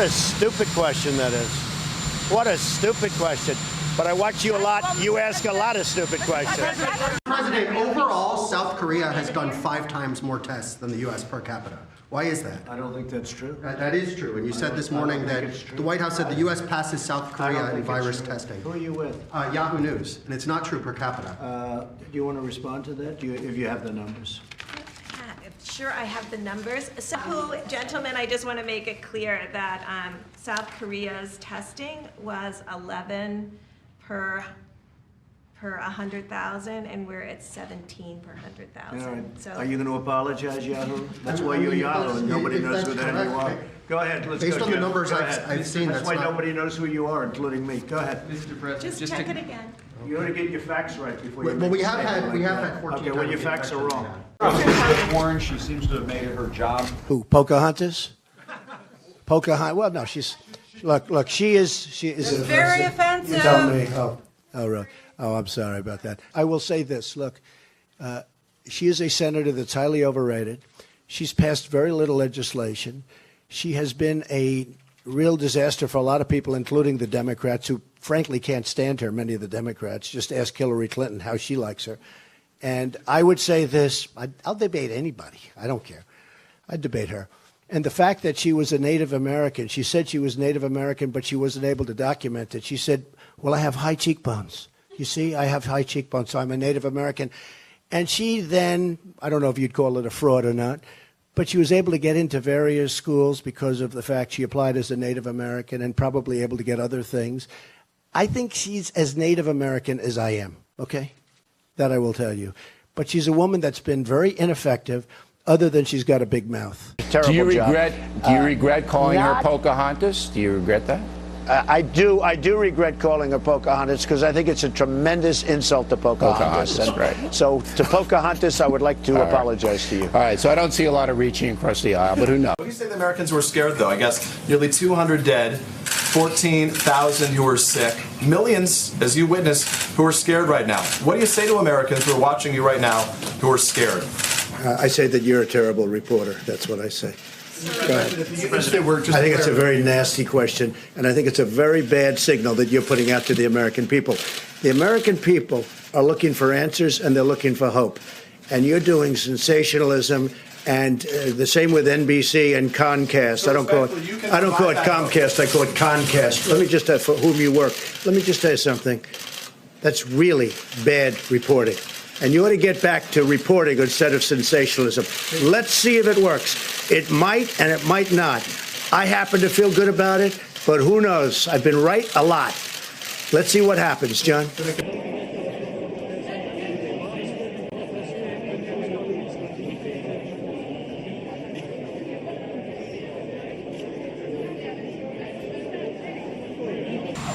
a stupid question that is. What a stupid question. But I watch you a lot. You ask a lot of stupid questions. President, overall, South Korea has done 5 times more tests than the U.S. per capita. Why is that? I don't think that's true. That is true. And you said this morning that the White House said the U.S. passes South Korea in virus testing. Who are you with? Yahoo News. And it's not true per capita. Do you want to respond to that? If you have the numbers? Sure, I have the numbers. So, gentlemen, I just want to make it clear that South Korea's testing was 11 per 100,000, and we're at 17 per 100,000. All right. So, Are you going to apologize, Yahoo? That's why you're Yahoo, and nobody knows who the hell you are. Go ahead, let's go. Based on the Jeff. numbers Go I've ahead. seen, that's why not- nobody knows who you are, including me. Go ahead. Mr. President, just check it again. You ought to get your facts right before you Well, make we a have statement had like that. 14 Okay, well, your times facts are wrong. Warren, she seems to have made it her job. Who? Pocahontas? Pocahontas? Well, no, she's. Look. She is. It's very offensive. You tell me. Oh, really? Oh, I'm sorry about that. I will say this. Look, she is a senator that's highly overrated. She's passed very little legislation. She has been a real disaster for a lot of people, including the Democrats, who frankly can't stand her. Many of the Democrats. Just ask Hillary Clinton how she likes her. And I would say this. I'll debate anybody. I don't care. I'd debate her. And the fact that she was a Native American, she said she was Native American, but she wasn't able to document it. She said, well, I have high cheekbones. You see, I have high cheekbones, so I'm a Native American. And she then, I don't know if you'd call it a fraud or not, but she was able to get into various schools because of the fact she applied as a Native American and probably able to get other things. I think she's as Native American as I am, okay? That I will tell you. But she's a woman that's been very ineffective, other than she's got a big mouth. Terrible Do you job. regret calling her not- Pocahontas? Do you regret that? I do regret calling her Pocahontas because I think it's a tremendous insult to Pocahontas. Pocahontas, right. So to Pocahontas, I would like to apologize to you. All right, so I don't see a lot of reaching across the aisle, but who knows? What do you say the Americans were scared, though? I guess nearly 200 dead, 14,000 who are sick, millions, as you witnessed, who are scared right now. What do you say to Americans who are watching you right now who are scared? I say that you're a terrible reporter. That's what I say. Go ahead. I think it's a very nasty question, and I think it's a very bad signal that you're putting out to the American people. The American people are looking for answers, and they're looking for hope. And you're doing sensationalism, and the same with NBC and Comcast. I don't call it Comcast. I call it Concast. Let me just for whom you work. Let me just tell you something. That's really bad reporting. And you ought to get back to reporting instead of sensationalism. Let's see if it works. It might and it might not. I happen to feel good about it, but who knows? I've been right a lot. Let's see what happens, John.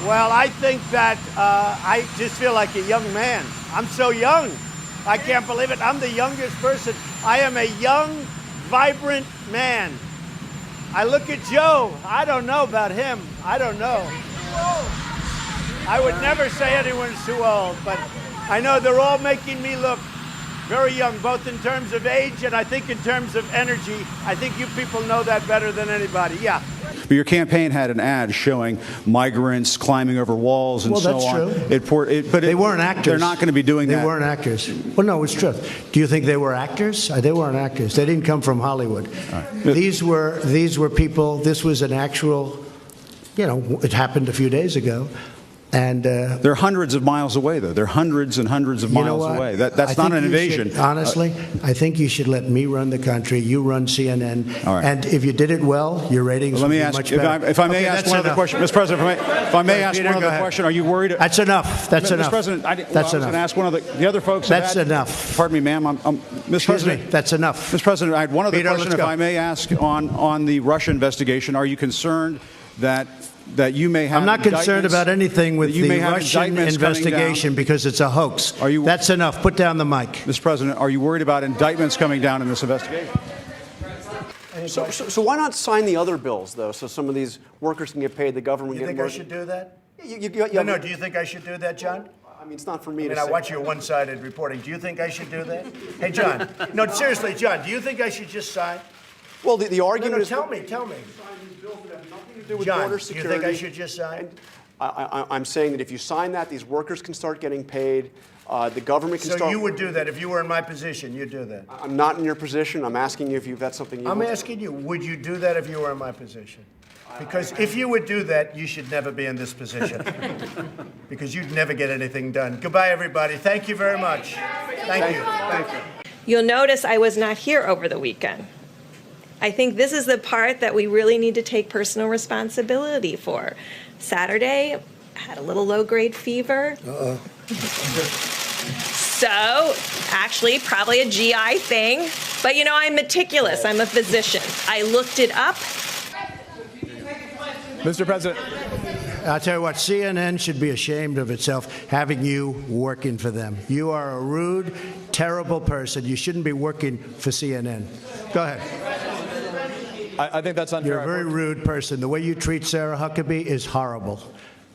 Well, I think that I just feel like a young man. I'm so young. I can't believe it. I'm the youngest person. I am a young, vibrant man. I look at Joe. I don't know about him. I don't know. I would never say anyone's too old, but I know they're all making me look very young, both in terms of age and I think in terms of energy. I think you people know that better than anybody. Yeah. But your campaign had an ad showing migrants climbing over walls and so on. Well, that's true. But they weren't actors. They're not going to be doing that. They weren't actors. Well, no, it's true. Do you think they were actors? They weren't actors. They didn't come from Hollywood. Right. These were people. This was an actual, it happened a few days ago. And they're hundreds of miles away, though. They're hundreds and hundreds of miles away. That's not an invasion. Honestly, I think you should let me run the country. You run CNN. All right. And if you did it well, your ratings would be much better. If I may ask one other question, Mr. President, if I may ask one other question, are you worried? That's enough. That's enough. Mr. President, I was enough. going to ask one of the other folks. That's enough. Pardon me, ma'am. Mr. President, That's enough. Mr. President, I had one other Peter, question, if I may ask, on the Russia investigation. Are you concerned that you may have? I'm not concerned about anything with the Russian investigation because it's a hoax. That's enough. Put down the mic. Mr. President, are you worried about indictments coming down in this investigation? So why not sign the other bills, though, so some of these workers can get paid, the government You get think more? I should do that? No, do you think I should do that, John? I mean, it's not for me I to say. watch your one-sided reporting. Do you think I should do that? Hey, John. No, seriously, John, do you think I should just sign? Well, the argument is... Tell me. These bills that have nothing Nothing to do with John, border do you security. think I should just sign? I'm saying that if you sign that, these workers can start getting paid. The government can So start. you would do that if you were in my position? You'd do that? I'm not in your position. I'm asking you if that's something you. I'm would- asking you, would you do that if you were in my position? Because if you would do that, you should never be in this position. Because you'd never get anything done. Goodbye, everybody. Thank you very much. Thank you. Thank you. You'll notice I was not here over the weekend. I think this is the part that we really need to take personal responsibility for. Saturday, I had a little low-grade fever. Uh-oh. So, actually, probably a GI thing. But you know, I'm meticulous. I'm a physician. I looked it up. Mr. President. I'll tell you what, CNN should be ashamed of itself having you working for them. You are a rude, terrible person. You shouldn't be working for CNN. Go ahead. I think that's unfair. You're a very rude person. The way you treat Sarah Huckabee is horrible.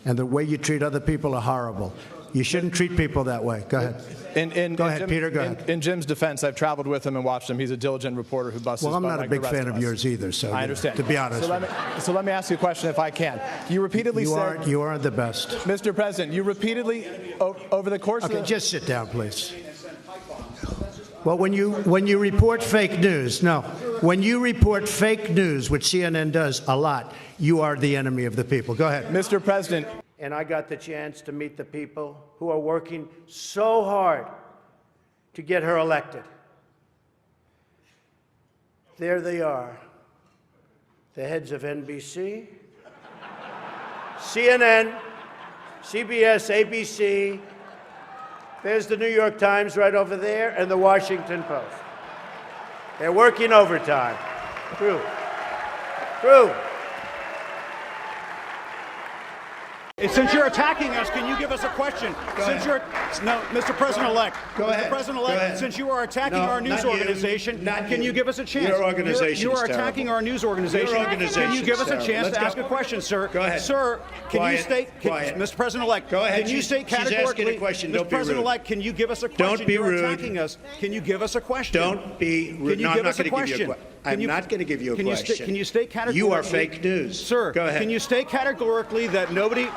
And the way you treat other people are horrible. You shouldn't treat people that way. Go ahead. Go ahead, Peter, go ahead. In Jim's defense, I've traveled with him and watched him. He's a diligent reporter who busts his Well, I'm butt not a like big the rest fan of us. yours either, so I understand. to be honest. So let me ask you a question if I can. You repeatedly said... You aren't the best. Mr. President, you repeatedly, over the course of Okay, the... just sit down, please. Well, when you report fake news, when you report fake news, which CNN does a lot, you are the enemy of the people. Go ahead. Mr. President... And I got the chance to meet the people who are working so hard to get her elected. There they are, the heads of NBC, CNN, CBS, ABC. There's the New York Times right over there, and the Washington Post. They're working overtime. True. Since you're attacking us, can you give us a question? Mr. President-elect. Go ahead. Mr. President-elect, Go ahead. since you are attacking No, our news not you. organization, Not can you. you give us a chance? Your organization You is are attacking terrible. our news organization. Your organization Can you give is us a terrible. chance Let's to go. ask a question, sir? Go ahead. Sir, can Quiet. you state, Quiet. Mr. President-elect, Go ahead. can you state She's asking categorically, a question. Mr. Don't be rude. President-elect, can you give us a question? Don't be You're rude. attacking us. Can you give us a question? Don't be rude. Can you No, give I'm not us a going to give you a question? question. I'm not going to give you a question. Can you state categorically? You are fake news. Sir, Go ahead. can you state categorically that nobody...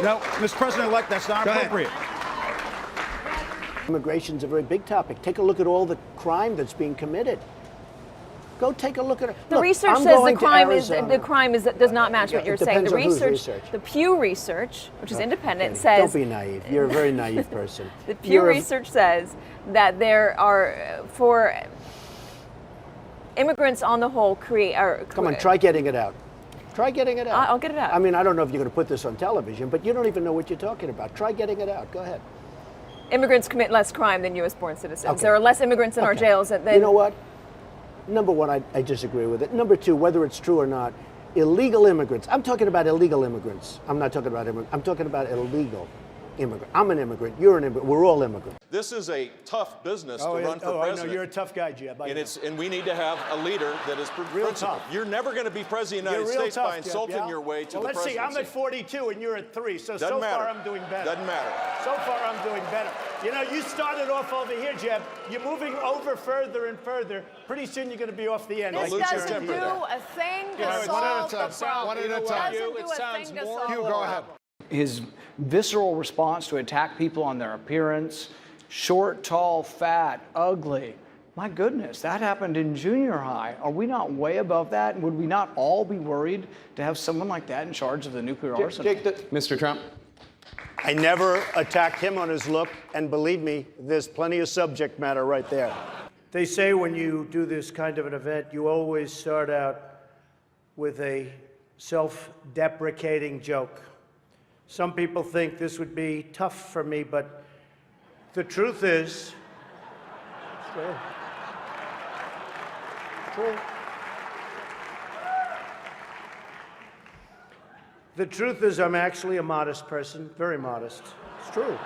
No, Mr. President-elect, that's not Go ahead. appropriate. Immigration's a very big topic. Take a look at all the crime that's being committed. Go take a look at it. The Look, research I'm says going to Arizona. does not match what It you're saying. depends The on whose research, research. the Pew research, which is independent, Okay, says don't be naive. You're a very naive person. the Pew You're a- research says that there are for immigrants on the whole Come on, try getting it out. Try getting it out. I'll get it out. I mean, I don't know if you're going to put this on television, but you don't even know what you're talking about. Try getting it out. Go ahead. Immigrants commit less crime than U.S.-born citizens. Okay. There are less immigrants in our jails than. You know what? Number one, I disagree with it. Number two, whether it's true or not, illegal immigrants. I'm talking about illegal immigrants. I'm not talking about immigrants. I'm talking about illegal immigrants. I'm an immigrant. You're an immigrant. We're all immigrants. This is a tough business to run for I know. president. You're a tough guy, Jeb. And we need to have a leader that is principled. tough. You're never going to be president of the United States by insulting your way to the let's see. presidency. I'm at 42 and you're at 3. So Doesn't matter. far I'm doing better. Doesn't matter. So far I'm doing better. You know, you started off over here, Jeb. You're moving over further and further. Pretty soon you're going to be off the end. This lose your doesn't temper do there. a thing to Yeah, solve the problem. One at a time. Doesn't do a thing to solve the problem. His visceral response to attack people on their appearance, short, tall, fat, ugly. My goodness, that happened in junior high. Are we not way above that? Would we not all be worried to have someone like that in charge of the nuclear arsenal? Mr. Trump. I never attacked him on his look, and believe me, there's plenty of subject matter right there. They say when you do this kind of an event, you always start out with a self-deprecating joke. Some people think this would be tough for me, but the truth is, it's true. True. The truth is I'm actually a modest person, very modest. It's true.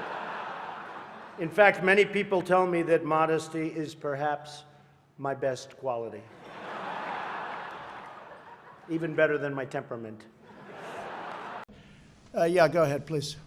In fact, many people tell me that modesty is perhaps my best quality. Even better than my temperament. Yeah, go ahead, please.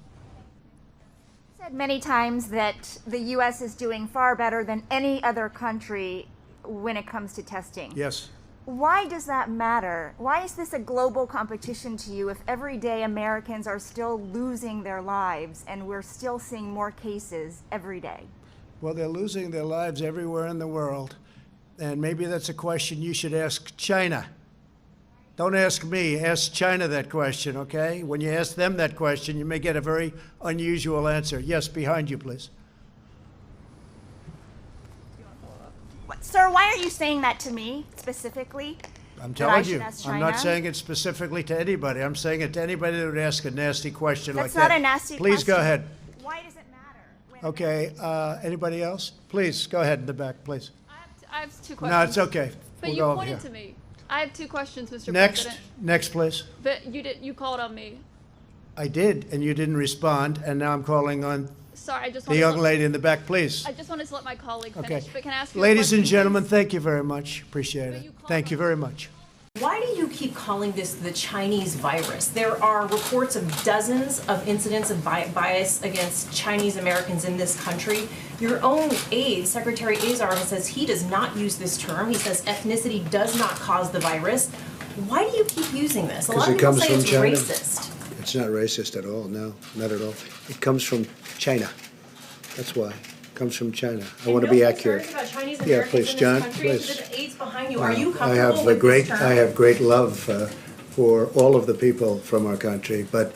Said many times that the U.S. is doing far better than any other country when it comes to testing. Yes. Why does that matter? Why is this a global competition to you if every day Americans are still losing their lives and we're still seeing more cases every day? Well, they're losing their lives everywhere in the world. And maybe that's a question you should ask China. Don't ask me, ask China that question, okay? When you ask them that question, you may get a very unusual answer. Yes, behind you, please. Sir, why are you saying that to me specifically? I'm That I telling should you, ask I'm not China? saying it specifically to anybody. I'm saying it to anybody that would ask a nasty question That's like that. not a nasty Please go question. ahead. Why does it matter? Okay, anybody else? Please, go ahead in the back, please. I have two questions. No, it's okay. But We'll you go over pointed here. to me. I have two questions, Mr. Next, President. next, please. But you called on me. I did, and you didn't respond, and now I'm calling on Sorry, I just the wanted young to, lady in the back, please. I just wanted to let my colleague Okay. finish. But can I ask you a Ladies and question, gentlemen, please? thank you very much. Appreciate it. Thank you very much. Why do you keep calling this the Chinese virus? There are reports of dozens of incidents of bias against Chinese Americans in this country. Your own aide, Secretary Azar, says he does not use this term. He says ethnicity does not cause the virus. Why do you keep using this? A lot of people say it's racist. It's not racist at all. No, not at all. It comes from China. That's why. It comes from China. I want to be accurate. About Chinese Yeah, Americans please, in John, this country. please. The aides behind you. Are you I comfortable have with great, this term? I have great love for all of the people from our country. But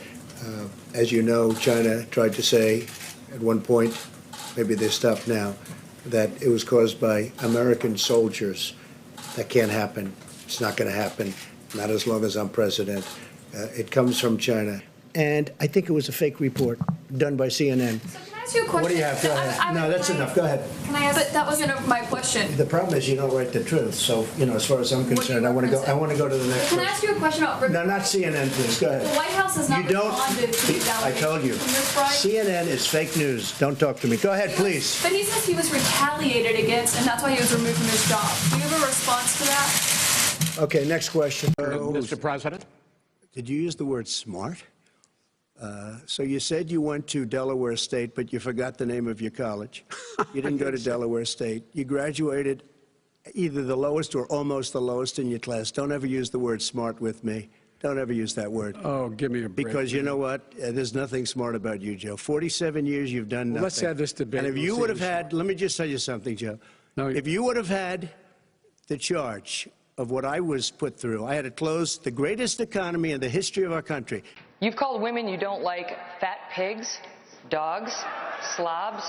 as you know, China tried to say at one point, maybe they stopped now, that it was caused by American soldiers. That can't happen. It's not going to happen. Not as long as I'm president. It comes from China. And I think it was a fake report done by CNN. So can I ask you a question? What do you have? Go ahead. No, that's enough. Go ahead. Can I ask? But that wasn't my question. The problem is you don't write the truth. So, as far as I'm concerned, I want to go to the next Can I person. ask you a question about? No, not CNN, please. Go ahead. The White House has not You don't. responded to these I told you. allegations. CNN is fake news. Don't talk to me. Go ahead, please. But he says he was retaliated against, and that's why he was removed from his job. Do you have a response to that? Okay, next question. Mr. President? Did you use the word smart? So you said you went to Delaware State, but you forgot the name of your college. You didn't go to Delaware State. You graduated either the lowest or almost the lowest in your class. Don't ever use the word smart with me. Don't ever use that word. Oh, give me a break. Because you know what? There's nothing smart about you, Joe. 47 years, you've done nothing. Let's have this debate. And if you would have had, let me just tell you something, Joe. No, if you would have had the charge of what I was put through, I had to close the greatest economy in the history of our country. You've called women you don't like fat pigs, dogs, slobs,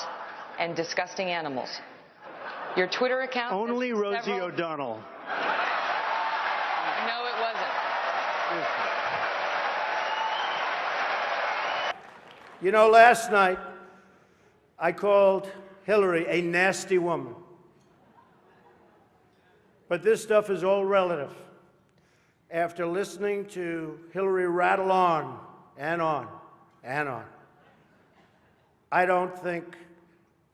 and disgusting animals. Your Twitter account... Only Rosie O'Donnell. No, it wasn't. Last night, I called Hillary a nasty woman. But this stuff is all relative. After listening to Hillary rattle on and on and on, I don't think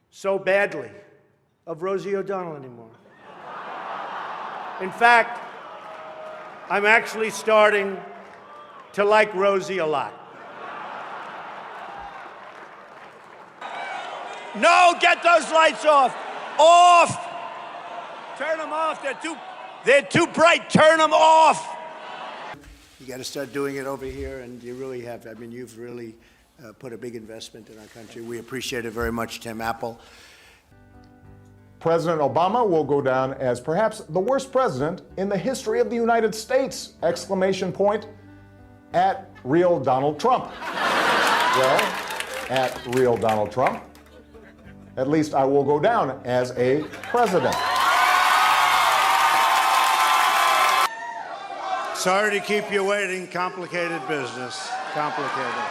so badly of Rosie O'Donnell anymore. In fact, I'm actually starting to like Rosie a lot. No, get those lights off! Off! Turn them off. They're too bright. Turn them off. You got to start doing it over here, and you really have. I mean, you've really put a big investment in our country. We appreciate it very much, Tim Apple. President Obama will go down as perhaps the worst president in the history of the United States! Exclamation point at real Donald Trump. Well, at real Donald Trump, at least I will go down as a president. Sorry to keep you waiting. Complicated business. Complicated.